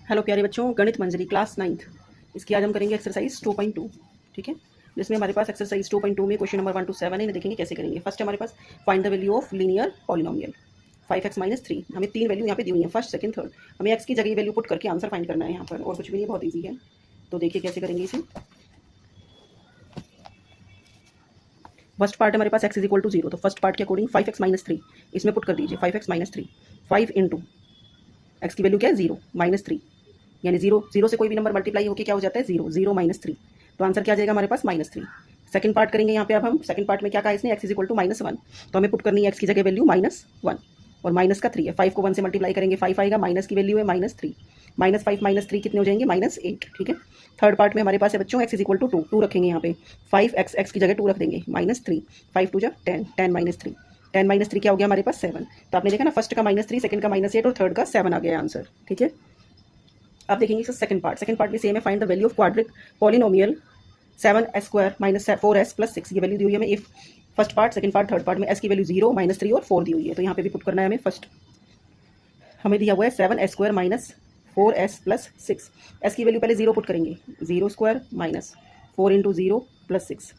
Hello प्यारे बच्चों, गणित मंजरी क्लास 9th इसकी आज हम करेंगे एक्सरसाइज 2.2। ठीक है, जिसमें हमारे पास एक्सरसाइज 2.2 में क्वेश्चन नंबर 1 to 7 है। इन्हें देखेंगे कैसे करेंगे। फर्स्ट हमारे पास find the value of linear polynomial 5x-3। हमें 3 वैल्यू यहाँ पे दी हुई है, फर्स्ट सेकंड थर्ड। हमें एक्स की जगह वैल्यू पुट करके आंसर फाइंड करना है यहाँ पर, और कुछ भी नहीं, बहुत ईजी है। तो देखिए कैसे करेंगे इसे। फर्स्ट पार्ट हमारे पास x इज इक्वल टू 0, तो फर्स्ट पार्ट के अकॉर्डिंग 5x-3 इसमें पुट कर दीजिए। 5x-3 5 इंटू एक्स की वैल्यू क्या है 0 -3, यानी 0 से कोई भी नंबर मल्टीप्लाई होकर क्या हो जाता है 0 -3। तो आंसर क्या आ जाएगा हमारे पास -3। सेकंड पार्ट करेंगे यहाँ पे। अब हम सेकंड पार्ट में क्या कहा इसने, x इज इक्वल टू -1, तो हमें पुट करनी है x की जगह वैल्यू -1 और माइनस का 3 है। 5 को 1 से मल्टीप्लाई करेंगे 5 आएगा, माइनस की वैल्यू है -3, -5 -3 कितने हो जाएंगे -8। ठीक है, थर्ड पार्ट में हमारे पास है बच्चों x इज इक्वल टू 2 रखेंगे यहाँ पे। 5x x की जगह 2 रख देंगे, -3 5 2 10 10 -3 10 -3 क्या हो गया हमारे पास 7। तो आपने देखा ना, फर्स्ट का -3, सेकंड का -8 और थर्ड का 7 आ गया आंसर। ठीक है, अब देखेंगे इसका सेकंड पार्ट भी सेम है। Find the value of quadric polynomial 7s² - 4s + 6। ये वैल्यू दी हुई है हमें। If first part, second part, third part में s की वैल्यू 0 -3 और 4 दी हुई है, तो यहाँ पे भी पुट करना है हमें। फर्स्ट हमें दिया हुआ है 7s² - 4s + 6। s की वैल्यू पहले 0 पुट करेंगे, 0² - 4 × 0 + 6।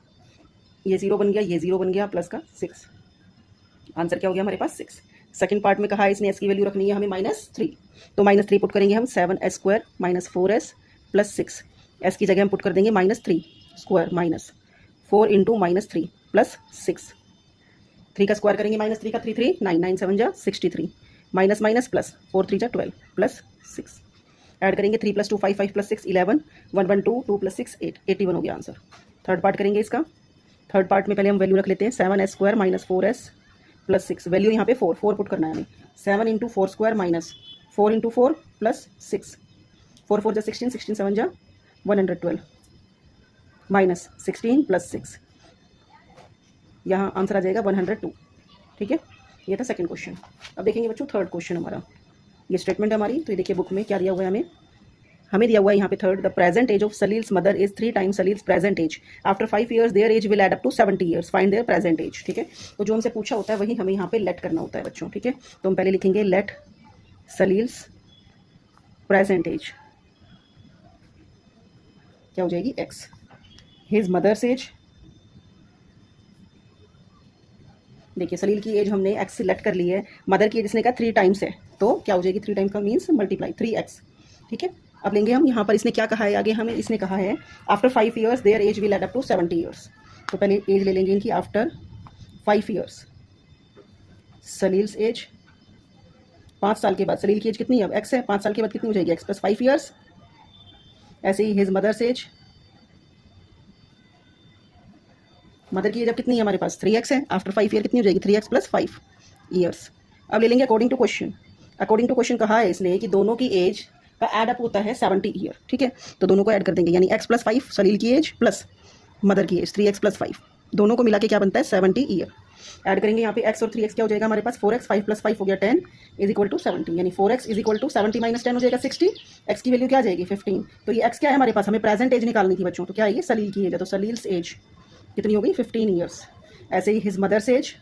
ये 0 बन गया, ये 0 बन गया, प्लस का 6। आंसर क्या हो गया हमारे पास 6। सेकंड पार्ट में कहा है इसने s की वैल्यू रखनी है हमें -3, तो -3 पुट करेंगे हम। 7s² - 4s + 6। s की जगह हम पुट कर देंगे -3² - 4 × -3 + 6। 3 का स्क्वायर करेंगे, -3 का 3 3 9 9 7 63, माइनस माइनस प्लस 4 3 12 + 6। ऐड करेंगे 3 + 2 5 5 + 6 11 1 1 2 2 + 6 8 81 हो गया आंसर। थर्ड पार्ट करेंगे इसका। थर्ड पार्ट में पहले हम वैल्यू रख लेते हैं 7s² - 4s + 6। वैल्यू यहाँ पे 4 पुट करना है हमें। 7 × 4² - 4 × 4 + 6। 4 4 16 16 7 112 -16 + 6। यहाँ आंसर आ जाएगा 102। ठीक है, ये था सेकंड क्वेश्चन। अब देखेंगे बच्चों थर्ड क्वेश्चन हमारा। ये स्टेटमेंट है हमारी, तो ये देखिए बुक में क्या दिया हुआ है हमें दिया हुआ है यहाँ पे third. The present age of Salil's mother is 3 times Salil's present age. After 5 years there age will add up to 70 years। Find their present age. ठीक है, तो जो हमसे पूछा होता है वही हमें यहाँ पे लेट करना होता है बच्चों। ठीक है, तो हम पहले लिखेंगे लेट सलील्स प्रेजेंट एज क्या हो जाएगी x। हिज मदर्स एज, देखिए सलील की एज हमने x सिलेक्ट कर ली है, मदर की एज इसने कहा 3 टाइम्स है, तो क्या हो जाएगी 3 टाइम्स का मीन्स मल्टीप्लाई 3x। ठीक है, अब लेंगे हम यहाँ पर। इसने क्या कहा है आगे हमें, इसने कहा है after 5 years there age will add up to 70 years। तो पहले एज ले लेंगे इनकी। आफ्टर 5 years सलील्स एज, 5 साल के बाद सलील की एज कितनी है, अब x है, 5 साल के बाद कितनी हो जाएगी x + 5 years। ऐसे ही हिज मदर्स एज, मदर की एज अब कितनी है हमारे पास 3x है। आफ्टर 5 year कितनी हो जाएगी 3x + 5 years। अब ले लेंगे according to question. According to question कहा है इसने कि दोनों की एज का ऐड अप होता है 70 ईयर। ठीक है, तो दोनों को ऐड कर देंगे, यानी x + 5 सलील की एज प्लस मदर की एज 3x + 5, दोनों को मिला के क्या बनता है 70 ईयर। ऐड करेंगे यहाँ पे x और 3x क्या हो जाएगा हमारे पास 4x 5 + 5 हो गया 10 = 70, यानी 4x = 70 - 10 हो जाएगा 60। x की वैल्यू क्या आ जाएगी 15। तो ये x क्या है हमारे पास, हमें प्रेजेंट एज निकालनी थी बच्चों, तो क्या है ये सलील की एज है, तो सलील्स एज कितनी हो गई 15 ईयर्स। ऐसे ही हिज मदर्स एज,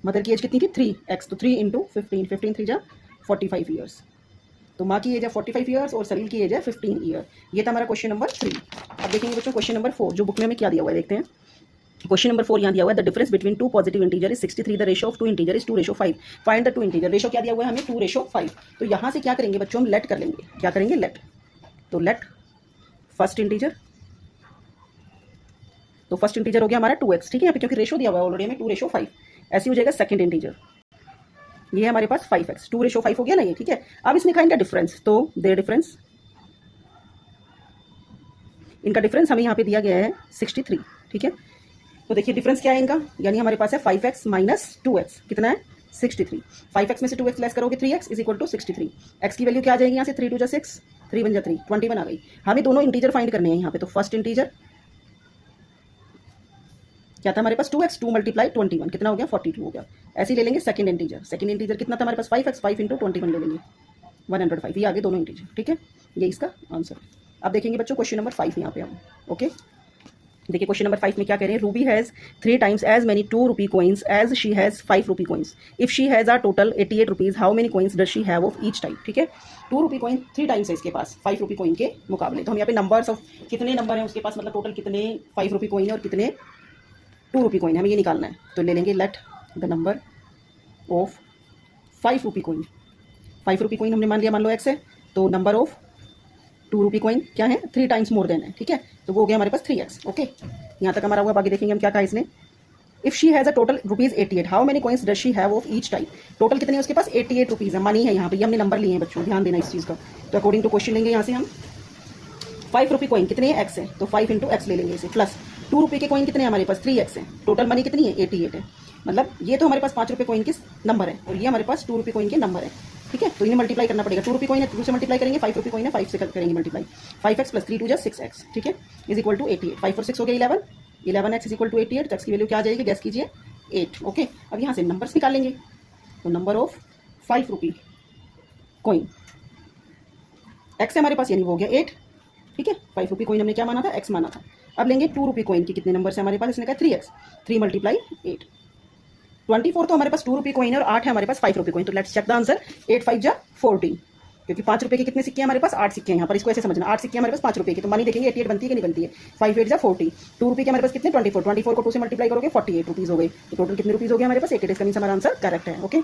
मदर की एज कितनी थी 3x, तो 3 × 15 15 3 45 ईयर्स। तो माँ की एज है 45 ईयर्स और सलील की एज है 15 ईयर। ये था हमारा क्वेश्चन नंबर 3। अब देखेंगे बच्चों क्वेश्चन नंबर 4, जो बुक में हमें क्या दिया हुआ है देखते हैं। क्वेश्चन नंबर 4 यहाँ दिया हुआ है the difference between 2 positive integer is 63, the ratio of 2 integer is 2:5। Find the 2 integer. Ratio क्या दिया हुआ है हमें 2:5। तो यहाँ से क्या करेंगे बच्चों, हम लेट कर लेंगे। क्या करेंगे लेट, तो लेट फर्स्ट इंटीजर, तो फर्स्ट इंटीजर हो गया हमारा 2x। ठीक है, यहाँ पे क्योंकि रेशो दिया हुआ है ऑलरेडी हमें 2:5। ऐसे हो जाएगा सेकंड इंटीजर, ये है हमारे पास 5x, 2:5 हो गया ना ये। ठीक है, अब इसने कहा इनका डिफरेंस, तो देयर डिफरेंस, इनका डिफरेंस हमें यहाँ पे दिया गया है 63। ठीक है, तो देखिए डिफरेंस क्या है इनका, यानी हमारे पास है 5x - 2x कितना है 63। 5x में से 2x लेस करोगे 3x = 63। x की वैल्यू क्या आ जाएगी यहाँ से 3 2 6 3 1 3 21 आ गई। हमें दोनों इंटीजर फाइंड करने हैं यहाँ पे, तो फर्स्ट इंटीजर क्या था हमारे पास 2x 2 × 21 कितना हो गया 42 हो गया। ऐसे ही ले लेंगे सेकंड इंटीजर। सेकंड इंटीजर कितना था हमारे पास 5x 5 × 21 ले लेंगे 105। ये आगे दोनों इंटीजर। ठीक है, ये इसका आंसर। अब देखेंगे बच्चों क्वेश्चन नंबर 5 यहाँ पे हम। ओके, देखिए क्वेश्चन नंबर 5 में क्या कह रहे हैं, Ruby has 3 times as many 2 rupee coins as she has 5 rupee coins. If she has a total 88 rupees, how many coins does she have of each type. ठीक है, 2 रुपी कॉइन 3 टाइम्स है इसके पास 5 rupee coin के मुकाबले। तो हम यहाँ पे नंबर्स ऑफ कितने नंबर हैं उसके पास, मतलब टोटल कितने 5 रुपी कॉइन है और कितने 2 रुपी कॉइन, हमें ये निकालना है। तो ले लेंगे let the number of 5 rupee coin. 5 rupee coin हमने मान लिया, मान लो एक्स है, तो नंबर ऑफ 2 रुपी कॉइन क्या है, 3 टाइम्स मोर देन है। ठीक है, तो वो हो गया हमारे पास 3x। ओके, यहाँ तक हमारा हुआ। बाकी देखेंगे हम क्या कहा इसने। If she has a total rupees 88, how many coins does she have of each type. Total कितने हैं उसके पास, 88 रुपीज़ है, मनी है यहाँ पे, ये हमने नंबर लिए हैं बच्चों, ध्यान देना इस चीज़ का। तो अकॉर्डिंग टू क्वेश्चन लेंगे यहाँ से हम 5 रुपी कॉइन कितने हैं, एक्स है, तो 5 इंटू एक्स ले लेंगे इसे, प्लस 2 रुपये के कॉइन कितने हैं हमारे पास, 3x है। टोटल मनी कितनी है, 88 है। मतलब ये तो हमारे पास 5 रुपये कॉइन के नंबर है और ये हमारे पास 2 रुपये कॉइन के नंबर है। ठीक है, तो इन्हें मल्टीप्लाई करना पड़ेगा। 2 रुपये कॉइन है, 2 से मल्टीप्लाई करेंगे, 5 रुपये कॉइन है, 5 से करेंगे मल्टीप्लाई। 5x प्लस 3 2 जा 6x। ठीक है, इज इक्वल टू 88। 5 और 6 हो गया 11, 11x इज इक्वल टू 88। तो x की वैल्यू क्या आ जाएगी, गैस कीजिए, 8। ओके, अब यहाँ से नंबर्स निकाल लेंगे। तो number of 5 rupee coin, x है हमारे पास, यानी वो हो गया 8। ठीक है, 5 रुपी कॉइन हमने क्या माना था, एक्स माना था। अब लेंगे 2 रुपी कॉइन के कितने नंबर से हमारे पास, इसने कहा 3x, 3 मल्टीप्लाई 8। 24 तो हमारे पास 2 रुपी कॉइन है और 8 है हमारे पास 5 रुपी कॉइन। तो लेट्स चेक द आंसर। 8 5 जा 14, क्योंकि 5 रुपये के कितने सिक्के हैं हमारे पास, 8 सिक्के हैं यहाँ पर, इसको ऐसे समझना, 8 सिक्के हमारे पास 5 रुपये के। तो मनी देखेंगे 88 बनती है कि नहीं बनती है। 5 8 जा 40, 2 रुपये के हमारे पास कितने, 24, 24 को 2 से मल्टीप्लाई करोगे 48 रुपीज़ हो गए। तो टोटल कितने रुपीज़ हो गए हमारे पास, 88। इसका मीन्स हमारा आंसर करेक्ट है। ओके,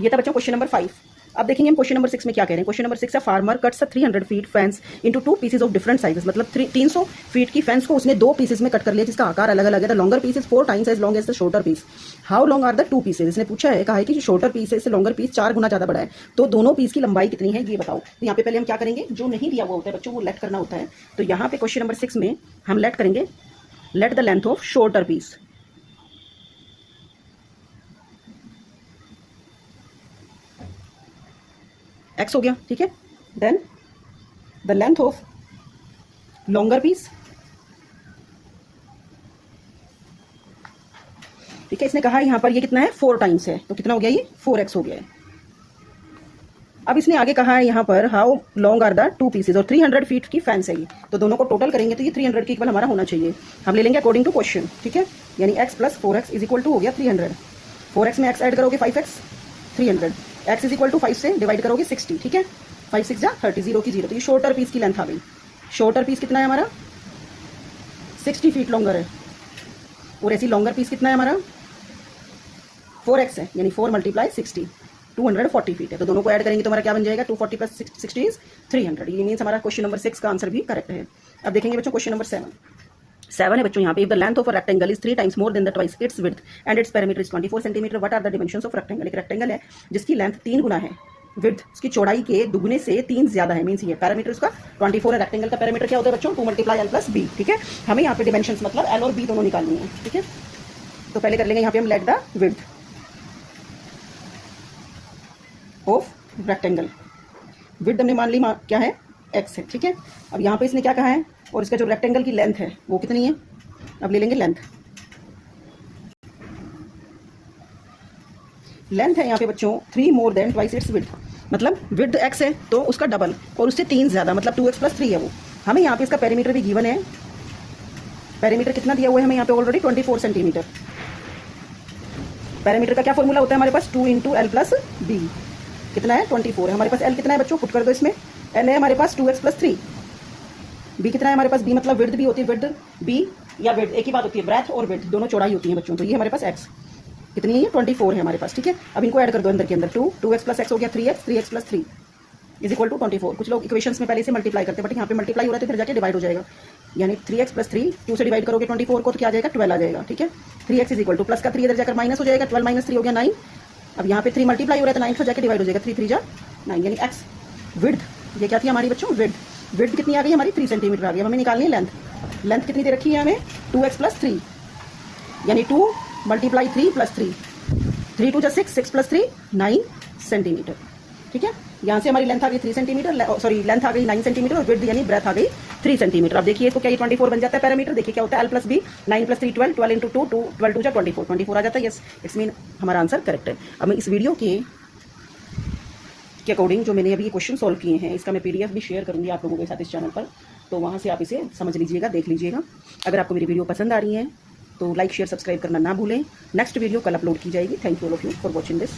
ये था बच्चों क्वेश्चन नंबर 5। अब देखेंगे हम क्वेश्चन नंबर 6 में क्या कह रहे हैं। क्वेश्चन नंबर 6 है, farmer cuts 300 feet fence into 2 pieces of different sizes. मतलब 300 फीट की फेंस को उसने 2 पीसेज में कट कर लिया जिसका आकार अलग अलग है। The longer piece is 4 times as long as the shorter piece. How long are the 2 pieces. इसने पूछा है, कहा है कि शॉर्टर पीस है इससे लॉन्गर पीस 4 गुना ज़्यादा बड़ा है, तो दोनों पीस की लंबाई कितनी है ये बताओ। तो यहाँ पे पहले हम क्या करेंगे, जो नहीं दिया हुआ होता है बच्चों वो लेट करना होता है। तो यहाँ पे क्वेश्चन नंबर 6 में हम लेट करेंगे, let the length of shorter piece. X हो गया। ठीक है, then the length of longer piece. ठीक है, इसने कहा यहाँ पर ये कितना है, 4 टाइम्स है, तो कितना हो गया ये 4x हो गया है। अब इसने आगे कहा है यहाँ पर, how long are the 2 pieces, और 300 फीट की फेंस है ये, तो दोनों को टोटल करेंगे तो ये 300 के इक्वल हमारा होना चाहिए। हम ले लेंगे अकॉर्डिंग टू क्वेश्चन। ठीक है, यानी x plus 4x is equal to हो गया 300। 4x में x ऐड करोगे 5x, 300। x is equal to 5 से डिवाइड करोगे 60। ठीक है, 5 6 जा 30, 0 की 0। तो ये शॉर्टर पीस की लेंथ आ गई। शॉर्टर पीस कितना है हमारा, 60 फीट लॉन्गर है, और ऐसी लॉन्गर पीस कितना है हमारा, 4x है, यानी 4 मल्टीप्लाई 60, 240 फीट है। तो दोनों को ऐड करेंगे तो हमारा क्या बन जाएगा, 240 प्लस 60 इज 300। ये मीन्स हमारा क्वेश्चन नंबर 6 का आंसर भी करेक्ट है। अब देखेंगे बच्चों क्वेश्चन नंबर 7 है बच्चों यहाँ पे, if the length of a rectangle is 3 times more than the twice its width and its perimeter is 24 centimetre, what are the dimensions of rectangle. एक रेक्टेंगल है जिसकी लेंथ 3 गुना है, विड्थ उसकी चौड़ाई के दुगने से 3 ज्यादा है, मीन्स ये पैरामीटर उसका 24 है। रेक्टेंगल का पैरामीटर क्या होता है बच्चों, 2 मल्टीप्लाई एल प्लस बी। ठीक है, हमें यहाँ पे डिमेंशंस मतलब एल और बी दोनों निकालनी है। ठीक है, तो पहले कर लेंगे यहाँ पे हम let the width of rectangle. Width हमने मान ली क्या है, एक्स है। ठीक है, अब यहाँ पे इसने क्या कहा है, और इसका जो रेक्टेंगल की लेंथ है वो कितनी है। अब ले लेंगे लेंथ। लेंथ है यहाँ पे बच्चों 3 more than twice its width, मतलब विड्थ x है तो उसका डबल और उससे 3 ज़्यादा, मतलब 2x प्लस 3 है वो। हमें यहाँ पे इसका पेरीमीटर भी गिवन है। पेरीमीटर कितना दिया हुआ है हमें यहाँ पे ऑलरेडी 24 सेंटीमीटर। पेरीमीटर का क्या फॉर्मूला होता है हमारे पास, 2 इंटू एल प्लस बी। कितना है, 24 है हमारे पास। एल कितना है बच्चों, पुट कर दो इसमें। एल है हमारे पास 2x प्लस 3। बी कितना है हमारे पास, बी मतलब विड्थ भी होती है, विड्थ बी या विड्थ एक ही बात होती है, ब्रेथ और विड्थ दोनों चौड़ाई होती है बच्चों। तो ये हमारे पास x कितनी है, ये 24 है हमारे पास। ठीक है, अब इनको ऐड कर दो अंदर के अंदर, 2x प्लस x हो गया 3x, 3x plus 3 is equal to 24। कुछ लोग इक्वेशंस में पहले से मल्टीप्लाई करते हैं, बट यहाँ पे मल्टीप्लाई हो रहा है तो फिर जाके डिवाइड हो जाएगा, यानी 3x प्लस 3, 2 से डिवाइड करोगे 24 को तो क्या आ जाएगा, 12 आ जाएगा। ठीक है, 3x is equal two plus का 3 इधर जाकर माइनस हो जाएगा, 12 माइनस 3 हो गया 9। अब यहाँ पे 3 मल्टीप्लाई हो रहा है तो 9 से जाकर डिवाइड हो जाएगा, 3 3 जा 9, यानी x विड्थ ये क्या थी हमारी बच्चों, विड्थ कितनी आ गई हमारी, 3 सेंटीमीटर आ गई। हमें निकालनी है लेंथ। लेंथ कितनी दे रखी है हमें, 2x प्लस 3, यानी 2 मल्टीप्लाई 3 प्लस 3, 3 2 जा 6, 6 प्लस 3 9 सेंटीमीटर। ठीक है, यहाँ से हमारी लेंथ आ गई 3 सेंटीमीटर, सॉरी लेंथ आ गई 9 सेंटीमीटर और विड्थ यानी ब्रेथ आ गई 3 सेंटीमीटर। अब देखिए इसको क्या, ये 24 बन जाता है पैरामीटर। देखिए क्या होता है, L plus B, 9 plus 3 12, 12 into 2 12 2 जा 24 आ जाता है। यस, इट्स मीन हमारा आंसर करेक्ट है। अब मैं इस वीडियो के के अकॉर्डिंग जो मैंने अभी ये क्वेश्चन सॉल्व किए हैं, इसका मैं PDF भी शेयर करूँगी आप लोगों के साथ इस चैनल पर, तो वहाँ से आप इसे समझ लीजिएगा, देख लीजिएगा। अगर आपको मेरी वीडियो पसंद आ रही है तो लाइक शेयर सब्सक्राइब करना ना भूलें। नेक्स्ट वीडियो कल अपलोड की जाएगी। Thank you all of you for watching this.